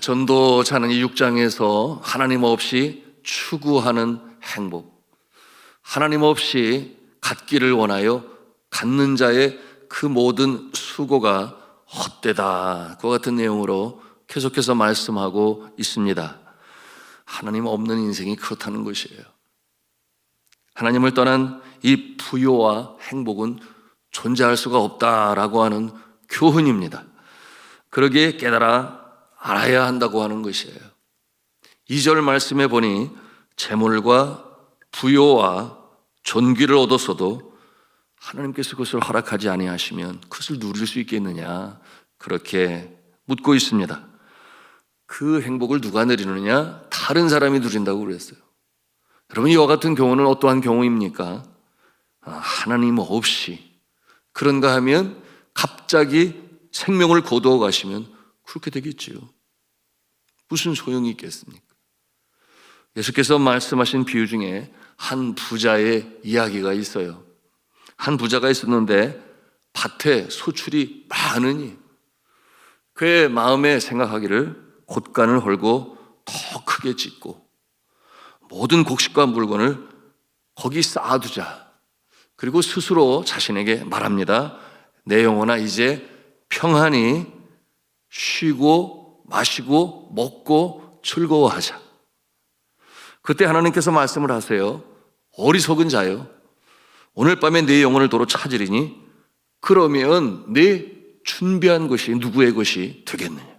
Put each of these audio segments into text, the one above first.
전도자 하는 이 6장에서 하나님 없이 추구하는 행복, 하나님 없이 갖기를 원하여 갖는 자의 그 모든 수고가 헛되다, 그와 같은 내용으로 계속해서 말씀하고 있습니다. 하나님 없는 인생이 그렇다는 것이에요. 하나님을 떠난 이 부요와 행복은 존재할 수가 없다라고 하는 교훈입니다. 그러기에 깨달아 알아야 한다고 하는 것이에요. 2절 말씀에 보니 재물과 부요와 존귀를 얻었어도 하나님께서 그것을 허락하지 아니하시면 그것을 누릴 수 있겠느냐, 그렇게 묻고 있습니다. 그 행복을 누가 누리느냐? 다른 사람이 누린다고 그랬어요. 여러분, 이와 같은 경우는 어떠한 경우입니까? 하나님 없이 그런가 하면 갑자기 생명을 거두어 가시면 그렇게 되겠지요. 무슨 소용이 있겠습니까? 예수께서 말씀하신 비유 중에 한 부자의 이야기가 있어요. 한 부자가 있었는데 밭에 소출이 많으니 그의 마음에 생각하기를 곳간을 헐고 더 크게 짓고 모든 곡식과 물건을 거기 쌓아두자. 그리고 스스로 자신에게 말합니다. 내 영혼아, 이제 평안히 쉬고 마시고 먹고 즐거워하자. 그때 하나님께서 말씀을 하세요. 어리석은 자요, 오늘 밤에 내 영혼을 도로 찾으리니 그러면 내 준비한 것이 누구의 것이 되겠느냐.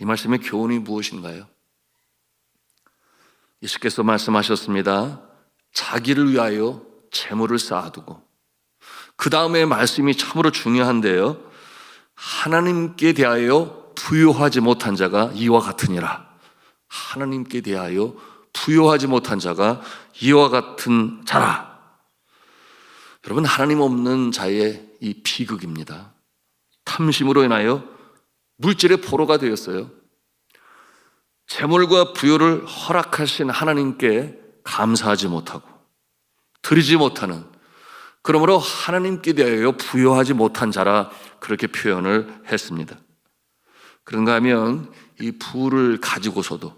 이 말씀의 교훈이 무엇인가요? 예수께서 말씀하셨습니다. 자기를 위하여 재물을 쌓아두고, 그 다음에 말씀이 참으로 중요한데요, 하나님께 대하여 부요하지 못한 자가 이와 같으니라. 하나님께 대하여 부요하지 못한 자가 이와 같은 자라. 여러분, 하나님 없는 자의 이 비극입니다. 탐심으로 인하여 물질의 포로가 되었어요. 재물과 부요를 허락하신 하나님께 감사하지 못하고 드리지 못하는, 그러므로 하나님께 대하여 부요하지 못한 자라, 그렇게 표현을 했습니다. 그런가 하면 이 부를 가지고서도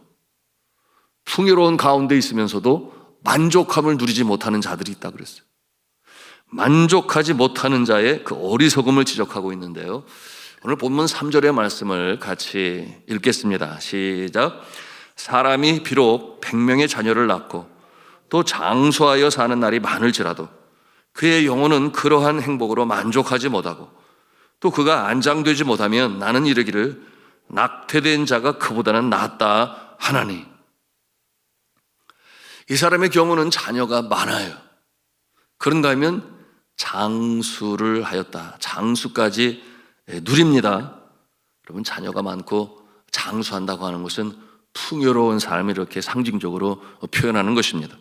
풍요로운 가운데 있으면서도 만족함을 누리지 못하는 자들이 있다고 그랬어요. 만족하지 못하는 자의 그 어리석음을 지적하고 있는데요, 오늘 본문 3절의 말씀을 같이 읽겠습니다. 시작. 사람이 비록 100명의 자녀를 낳고 또 장수하여 사는 날이 많을지라도 그의 영혼은 그러한 행복으로 만족하지 못하고 또 그가 안장되지 못하면 나는 이르기를 낙태된 자가 그보다는 낫다 하나니. 이 사람의 경우는 자녀가 많아요. 그런가 하면 장수를 하였다, 장수까지 누립니다. 여러분, 자녀가 많고 장수한다고 하는 것은 풍요로운 삶을 이렇게 상징적으로 표현하는 것입니다.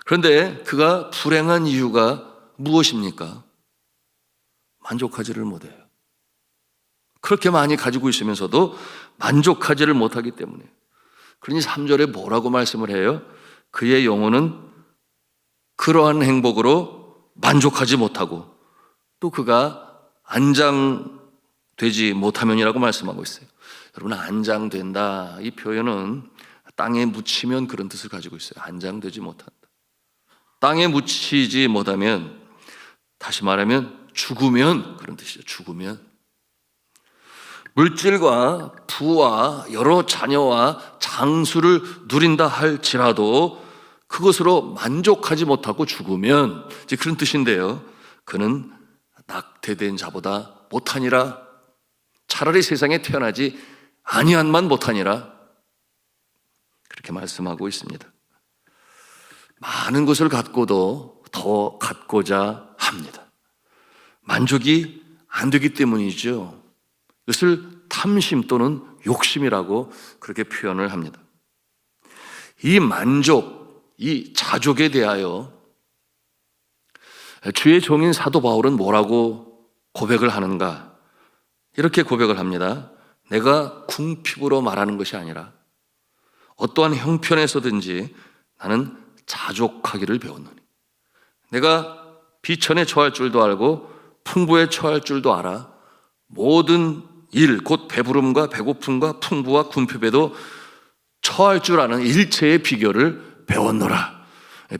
그런데 그가 불행한 이유가 무엇입니까? 만족하지를 못해요. 그렇게 많이 가지고 있으면서도 만족하지를 못하기 때문에. 그러니 3절에 뭐라고 말씀을 해요? 그의 영혼은 그러한 행복으로 만족하지 못하고 또 그가 안장되지 못하면이라고 말씀하고 있어요. 여러분, 안장된다, 이 표현은 땅에 묻히면 그런 뜻을 가지고 있어요. 안장되지 못한다. 땅에 묻히지 못하면, 다시 말하면 죽으면, 그런 뜻이죠. 죽으면. 물질과 부와 여러 자녀와 장수를 누린다 할지라도 그것으로 만족하지 못하고 죽으면, 이제 그런 뜻인데요, 그는 낙태된 자보다 못하니라. 차라리 세상에 태어나지 아니한만 못하니라. 그렇게 말씀하고 있습니다. 많은 것을 갖고도 더 갖고자 합니다. 만족이 안 되기 때문이죠. 이것을 탐심 또는 욕심이라고 그렇게 표현을 합니다. 이 만족, 이 자족에 대하여 주의 종인 사도 바울은 뭐라고 고백을 하는가? 이렇게 고백을 합니다. 내가 궁핍으로 말하는 것이 아니라 어떠한 형편에서든지 나는 자족하기를 배웠노니, 내가 비천에 처할 줄도 알고 풍부에 처할 줄도 알아 모든 일, 곧 배부름과 배고픔과 풍부와 궁핍에도 처할 줄 아는 일체의 비결을 배웠노라.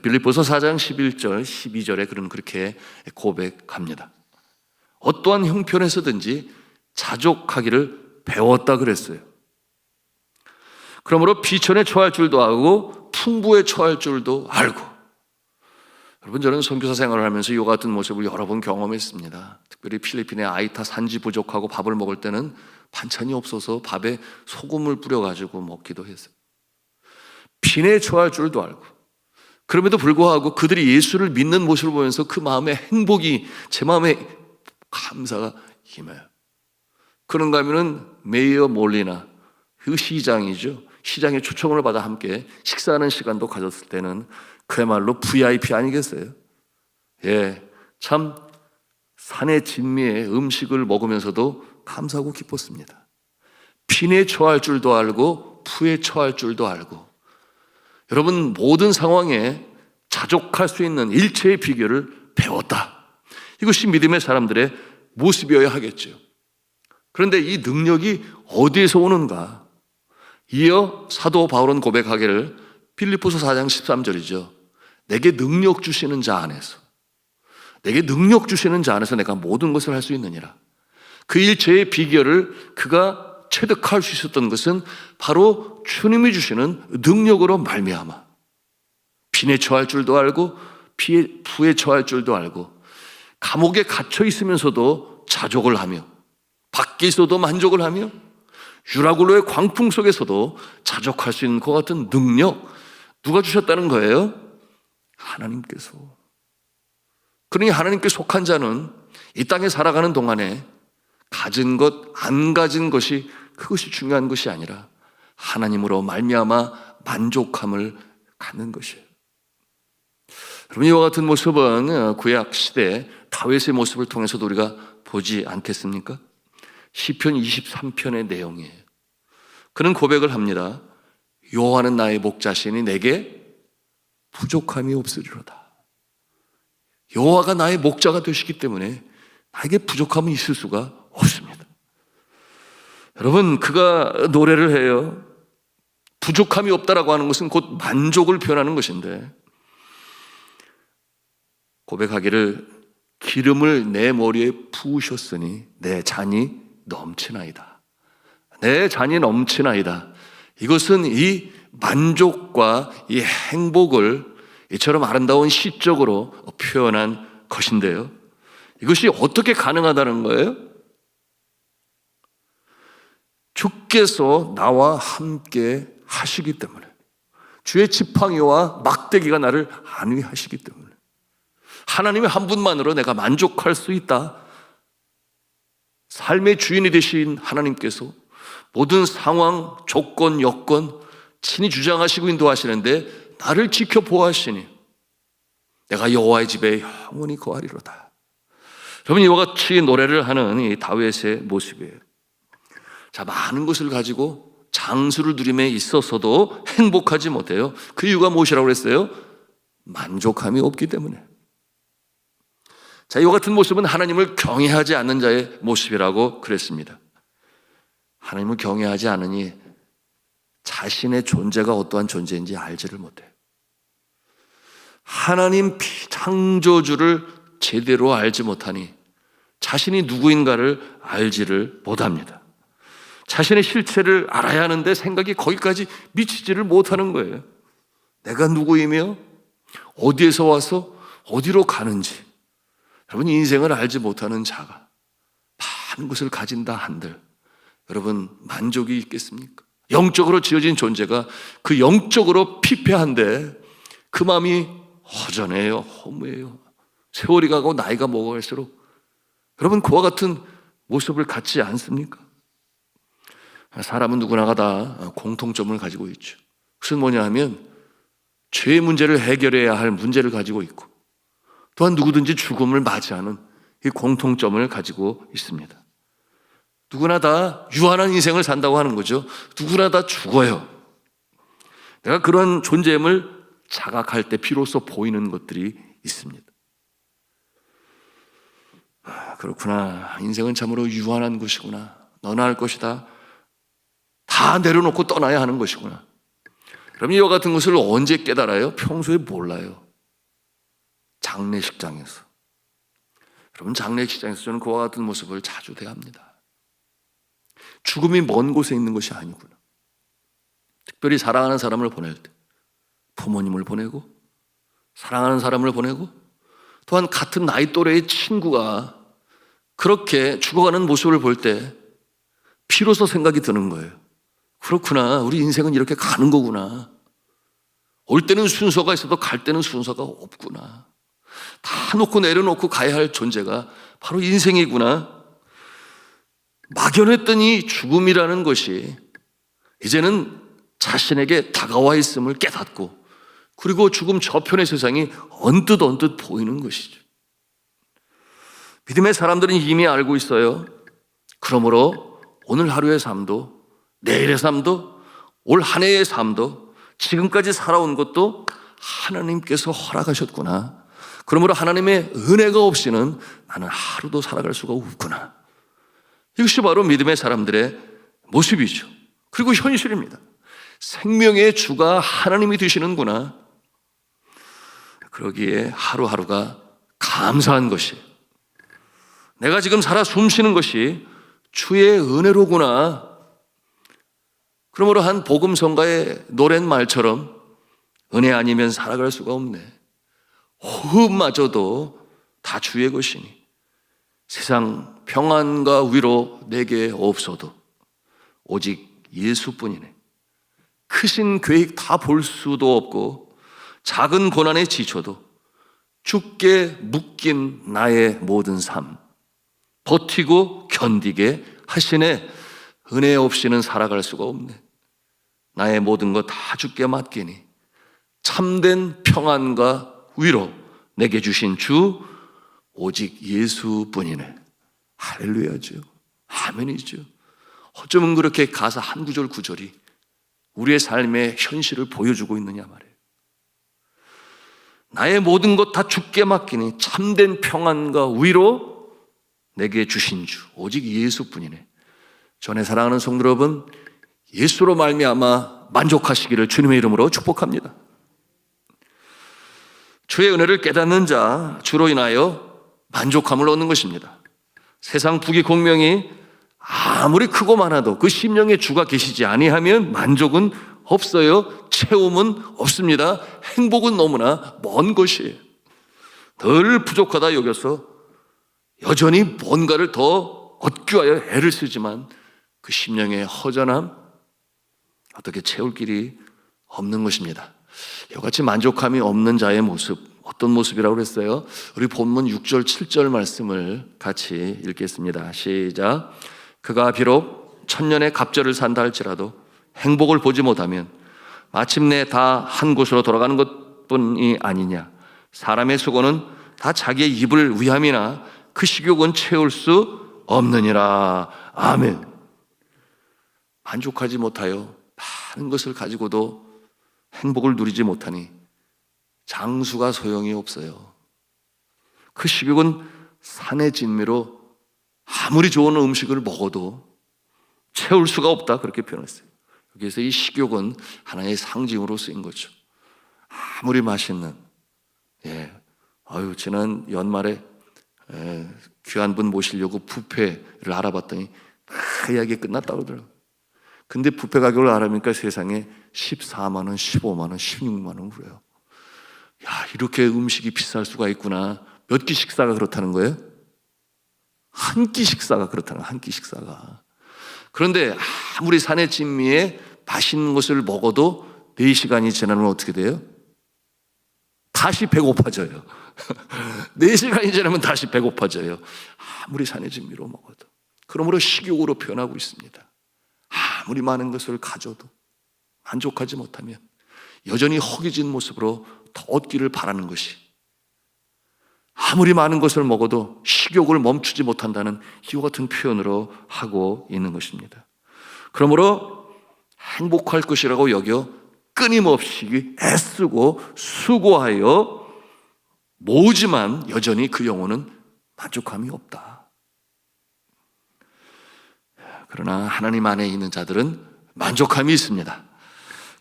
빌립보서 4장 11절, 12절에 그렇게 고백합니다. 어떠한 형편에서든지 자족하기를 배웠다 그랬어요. 그러므로 비천에 처할 줄도 알고 풍부에 처할 줄도 알고. 여러분, 저는 선교사 생활을 하면서 이와 같은 모습을 여러 번 경험했습니다. 특별히 필리핀의 아이타 산지 부족하고 밥을 먹을 때는 반찬이 없어서 밥에 소금을 뿌려가지고 먹기도 했어요. 빈에 처할 줄도 알고, 그럼에도 불구하고 그들이 예수를 믿는 모습을 보면서 그 마음에 행복이, 제 마음에 감사가 임해요. 그런가 하면은 메이어 몰리나, 그 시장이죠. 시장에 초청을 받아 함께 식사하는 시간도 가졌을 때는 그야말로 VIP 아니겠어요? 예, 참 산의 진미의 음식을 먹으면서도 감사하고 기뻤습니다. 빈에 처할 줄도 알고 푸에 처할 줄도 알고. 여러분, 모든 상황에 자족할 수 있는 일체의 비결을 배웠다. 이것이 믿음의 사람들의 모습이어야 하겠죠. 그런데 이 능력이 어디에서 오는가? 이어 사도 바울은 고백하기를, 빌립보서 4장 13절이죠. 내게 능력 주시는 자 안에서, 내게 능력 주시는 자 안에서 내가 모든 것을 할 수 있느니라. 그 일체의 비결을 그가 체득할 수 있었던 것은 바로 주님이 주시는 능력으로 말미암아 빈에 처할 줄도 알고 부에 처할 줄도 알고, 감옥에 갇혀 있으면서도 자족을 하며, 밖에 있어도 만족을 하며, 유라굴로의 광풍 속에서도 자족할 수 있는 그 같은 능력, 누가 주셨다는 거예요? 하나님께서. 그러니 하나님께 속한 자는 이 땅에 살아가는 동안에 가진 것, 안 가진 것이, 그것이 중요한 것이 아니라 하나님으로 말미암아 만족함을 갖는 것이에요. 여러분, 이와 같은 모습은 구약 시대 다윗의 모습을 통해서도 우리가 보지 않겠습니까? 시편 23편의 내용이에요. 그는 고백을 합니다. 여호와는 나의 목자시니 내게 부족함이 없으리로다. 여호와가 나의 목자가 되시기 때문에 나에게 부족함은 있을 수가 없습니다. 여러분, 그가 노래를 해요. 부족함이 없다라고 하는 것은 곧 만족을 표현하는 것인데, 고백하기를, 기름을 내 머리에 부으셨으니 내 잔이 넘치나이다. 내 잔이 넘치나이다. 이것은 이 만족과 이 행복을 이처럼 아름다운 시적으로 표현한 것인데요. 이것이 어떻게 가능하다는 거예요? 주께서 나와 함께 하시기 때문에, 주의 지팡이와 막대기가 나를 안위하시기 때문에, 하나님의 한 분만으로 내가 만족할 수 있다. 삶의 주인이 되신 하나님께서 모든 상황, 조건, 여건 친히 주장하시고 인도하시는데 나를 지켜 보호하시니 내가 여호와의 집에 영원히 거하리로다. 여러분, 이와 같이 노래를 하는 이 다윗의 모습이에요. 자, 많은 것을 가지고 장수를 누림에 있어서도 행복하지 못해요. 그 이유가 무엇이라고 그랬어요? 만족함이 없기 때문에. 자, 이와 같은 모습은 하나님을 경외하지 않는 자의 모습이라고 그랬습니다. 하나님을 경외하지 않으니 자신의 존재가 어떠한 존재인지 알지를 못해요. 하나님 창조주를 제대로 알지 못하니 자신이 누구인가를 알지를 못합니다. 자신의 실체를 알아야 하는데 생각이 거기까지 미치지를 못하는 거예요. 내가 누구이며 어디에서 와서 어디로 가는지. 여러분, 인생을 알지 못하는 자가 많은 것을 가진다 한들 여러분, 만족이 있겠습니까? 영적으로 지어진 존재가 그 영적으로 피폐한데 그 마음이 허전해요, 허무해요. 세월이 가고 나이가 먹어갈수록 여러분, 그와 같은 모습을 갖지 않습니까? 사람은 누구나가 다 공통점을 가지고 있죠. 그것은 뭐냐 하면 죄의 문제를 해결해야 할 문제를 가지고 있고, 또한 누구든지 죽음을 맞이하는 이 공통점을 가지고 있습니다. 누구나 다 유한한 인생을 산다고 하는 거죠. 누구나 다 죽어요. 내가 그런 존재임을 자각할 때 비로소 보이는 것들이 있습니다. 그렇구나. 인생은 참으로 유한한 것이구나. 너나 할 것이다. 다 내려놓고 떠나야 하는 것이구나. 그럼 이와 같은 것을 언제 깨달아요? 평소에 몰라요. 장례식장에서. 여러분, 장례식장에서 저는 그와 같은 모습을 자주 대합니다. 죽음이 먼 곳에 있는 것이 아니구나. 특별히 사랑하는 사람을 보낼 때, 부모님을 보내고 사랑하는 사람을 보내고 또한 같은 나이 또래의 친구가 그렇게 죽어가는 모습을 볼 때 비로소 생각이 드는 거예요. 그렇구나, 우리 인생은 이렇게 가는 거구나. 올 때는 순서가 있어도 갈 때는 순서가 없구나. 다 놓고 내려놓고 가야 할 존재가 바로 인생이구나. 막연했던 이 죽음이라는 것이 이제는 자신에게 다가와 있음을 깨닫고, 그리고 죽음 저편의 세상이 언뜻 보이는 것이죠. 믿음의 사람들은 이미 알고 있어요. 그러므로 오늘 하루의 삶도, 내일의 삶도, 올 한 해의 삶도, 지금까지 살아온 것도 하나님께서 허락하셨구나. 그러므로 하나님의 은혜가 없이는 나는 하루도 살아갈 수가 없구나. 이것이 바로 믿음의 사람들의 모습이죠. 그리고 현실입니다. 생명의 주가 하나님이 되시는구나. 그러기에 하루하루가 감사한 것이, 내가 지금 살아 숨쉬는 것이 주의 은혜로구나. 그러므로 한 복음성가의 노랫말처럼 은혜 아니면 살아갈 수가 없네. 호흡마저도 다 주의 것이니 세상 평안과 위로 내게 없어도 오직 예수뿐이네. 크신 계획 다 볼 수도 없고 작은 고난에 지쳐도 주께 묶인 나의 모든 삶 버티고 견디게 하시네. 은혜 없이는 살아갈 수가 없네. 나의 모든 것 다 주께 맡기니 참된 평안과 위로 내게 주신 주 오직 예수뿐이네. 할렐루야죠. 아멘이죠. 어쩌면 그렇게 가사 한 구절 구절이 우리의 삶의 현실을 보여주고 있느냐 말이에요. 나의 모든 것 다 주께 맡기니 참된 평안과 위로 내게 주신 주 오직 예수뿐이네. 전에 사랑하는 성도 여러분, 예수로 말미암아 만족하시기를 주님의 이름으로 축복합니다. 주의 은혜를 깨닫는 자, 주로 인하여 만족함을 얻는 것입니다. 세상 부귀공명이 아무리 크고 많아도 그 심령의 주가 계시지 아니하면 만족은 없어요. 체험은 없습니다. 행복은 너무나 먼 것이에요. 늘 부족하다 여겨서 여전히 뭔가를 더 얻기 위하여 애를 쓰지만 그 심령의 허전함 어떻게 채울 길이 없는 것입니다. 이같이 만족함이 없는 자의 모습, 어떤 모습이라고 그랬어요? 우리 본문 6절 7절 말씀을 같이 읽겠습니다. 시작. 그가 비록 천년의 갑절을 산다 할지라도 행복을 보지 못하면 마침내 다 한 곳으로 돌아가는 것뿐이 아니냐. 사람의 수고는 다 자기의 입을 위함이나 그 식욕은 채울 수 없느니라. 아멘. 만족하지 못하여 많은 것을 가지고도 행복을 누리지 못하니 장수가 소용이 없어요. 그 식욕은 산의 진미로 아무리 좋은 음식을 먹어도 채울 수가 없다, 그렇게 표현했어요. 여기서 이 식욕은 하나의 상징으로 쓰인 거죠. 아무리 맛있는, 지난 연말에 귀한 분 모시려고 뷔페를 알아봤더니 하얗게 끝났다고 그러더라고요. 근데 뷔페 가격을 알아보니까 세상에 14만 원, 15만 원, 16만 원 그래요. 야, 이렇게 음식이 비쌀 수가 있구나. 몇 끼 식사가 그렇다는 거예요? 한 끼 식사가 그렇다는 거예요. 한 끼 식사가. 그런데 아무리 산의 진미에 맛있는 것을 먹어도 4시간이 지나면 어떻게 돼요? 다시 배고파져요. 4시간이 지나면 다시 배고파져요. 아무리 산의 진미로 먹어도. 그러므로 식욕으로 표현하고 있습니다. 아무리 많은 것을 가져도 만족하지 못하면 여전히 허기진 모습으로 더 얻기를 바라는 것이, 아무리 많은 것을 먹어도 식욕을 멈추지 못한다는 이와 같은 표현으로 하고 있는 것입니다. 그러므로 행복할 것이라고 여겨 끊임없이 애쓰고 수고하여 모으지만 여전히 그 영혼은 만족함이 없다. 그러나 하나님 안에 있는 자들은 만족함이 있습니다.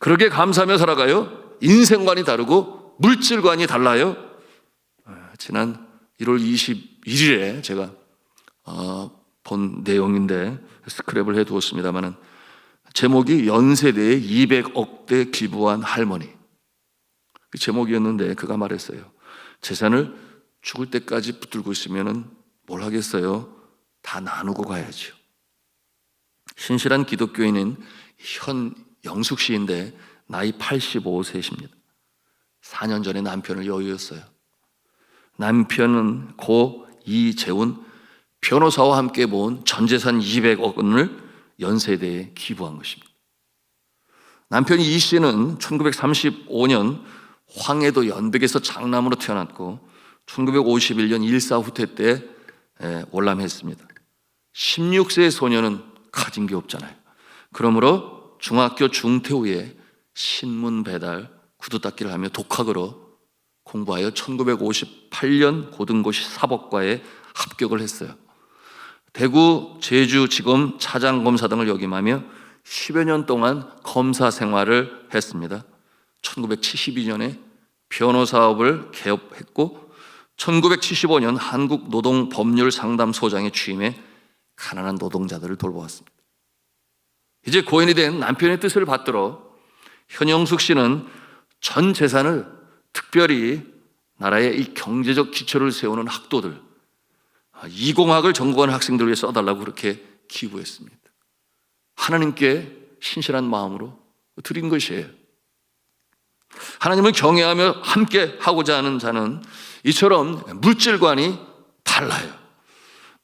그렇게 감사하며 살아가요. 인생관이 다르고 물질관이 달라요. 지난 1월 21일에 제가 본 내용인데 스크랩을 해두었습니다만은 제목이 연세대에 200억 대 기부한 할머니, 그 제목이었는데 그가 말했어요. 재산을 죽을 때까지 붙들고 있으면은 뭘 하겠어요? 다 나누고 가야죠. 신실한 기독교인인 현영숙 씨인데 나이 85세십니다. 4년 전에 남편을 여의었어요. 남편은 고 이재훈 변호사와 함께 모은 전재산 200억 원을 연세대에 기부한 것입니다. 남편 이 씨는 1935년 황해도 연백에서 장남으로 태어났고 1951년 일사 후퇴 때 월남했습니다. 16세의 소녀는 가진 게 없잖아요. 그러므로 중학교 중퇴 후에 신문 배달, 구두 닦기를 하며 독학으로 공부하여 1958년 고등고시 사법과에 합격을 했어요. 대구 제주지검 차장검사 등을 역임하며 10여 년 동안 검사 생활을 했습니다. 1972년에 변호사업을 개업했고 1975년 한국노동법률상담소장에 취임해 가난한 노동자들을 돌보았습니다. 이제 고인이 된 남편의 뜻을 받들어 현영숙 씨는 전 재산을 특별히 나라의 이 경제적 기초를 세우는 학도들, 이공학을 전공하는 학생들을 위해 써달라고 그렇게 기부했습니다. 하나님께 신실한 마음으로 드린 것이에요. 하나님을 경외하며 함께 하고자 하는 자는 이처럼 물질관이 달라요.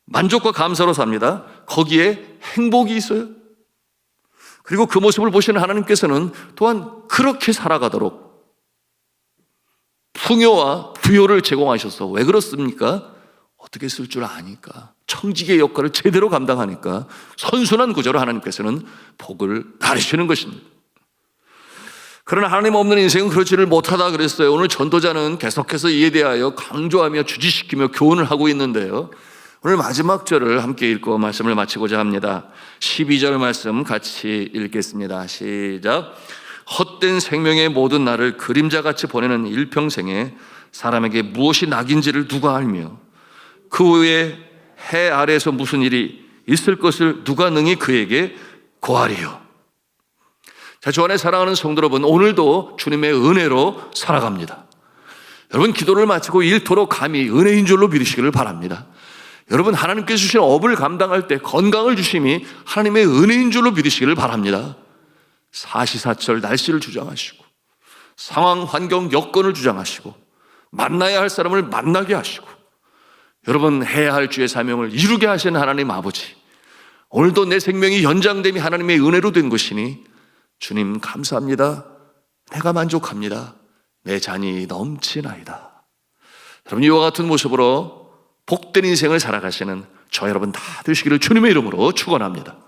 만족과 감사로 삽니다. 거기에 행복이 있어요. 그리고 그 모습을 보시는 하나님께서는 또한 그렇게 살아가도록 풍요와 부요를 제공하셔서, 왜 그렇습니까? 어떻게 쓸 줄 아니까, 청지기의 역할을 제대로 감당하니까 선순환 구조로 하나님께서는 복을 나르시는 것입니다. 그러나 하나님 없는 인생은 그렇지를 못하다 그랬어요. 오늘 전도자는 계속해서 이에 대하여 강조하며 주지시키며 교훈을 하고 있는데요, 오늘 마지막 절을 함께 읽고 말씀을 마치고자 합니다. 12절 말씀 같이 읽겠습니다. 시작. 헛된 생명의 모든 날을 그림자같이 보내는 일평생에 사람에게 무엇이 낙인지를 누가 알며 그 후에 해 아래에서 무슨 일이 있을 것을 누가 능히 그에게 고하리요. 자, 주 안에 사랑하는 성도 여러분, 오늘도 주님의 은혜로 살아갑니다. 여러분, 기도를 마치고 일토록 감히 은혜인 줄로 믿으시기를 바랍니다. 여러분, 하나님께서 주신 업을 감당할 때 건강을 주심이 하나님의 은혜인 줄로 믿으시기를 바랍니다. 사시사철 날씨를 주장하시고 상황, 환경, 여건을 주장하시고 만나야 할 사람을 만나게 하시고 여러분 해야 할 주의 사명을 이루게 하시는 하나님 아버지, 오늘도 내 생명이 연장됨이 하나님의 은혜로 된 것이니 주님 감사합니다. 내가 만족합니다. 내 잔이 넘치나이다. 여러분, 이와 같은 모습으로 복된 인생을 살아가시는 저 여러분 다 되시기를 주님의 이름으로 축원합니다.